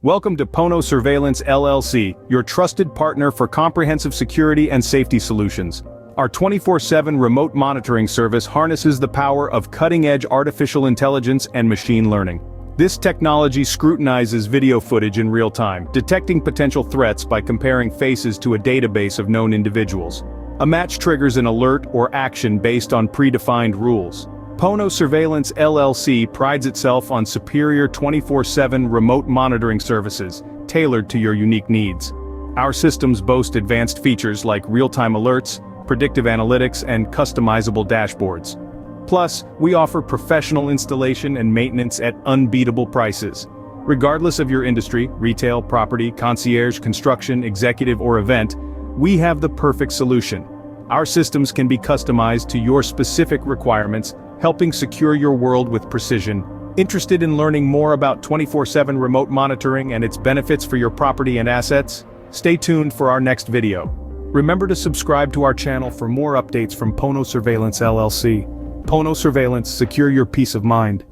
Welcome to Pono Surveillance LLC, your trusted partner for comprehensive security and safety solutions. Our 24/7 remote monitoring service harnesses the power of cutting-edge artificial intelligence and machine learning. This technology scrutinizes video footage in real time, detecting potential threats by comparing faces to a database of known individuals. A match triggers an alert or action based on predefined rules. Pono Surveillance LLC prides itself on superior 24/7 remote monitoring services, tailored to your unique needs. Our systems boast advanced features like real-time alerts, predictive analytics, and customizable dashboards. Plus, we offer professional installation and maintenance at unbeatable prices. Regardless of your industry, retail, property, concierge, construction, executive, or event, we have the perfect solution. Our systems can be customized to your specific requirements, helping secure your world with precision. Interested in learning more about 24/7 remote monitoring and its benefits for your property and assets? Stay tuned for our next video. Remember to subscribe to our channel for more updates from Pono Surveillance LLC. Pono Surveillance, secure your peace of mind.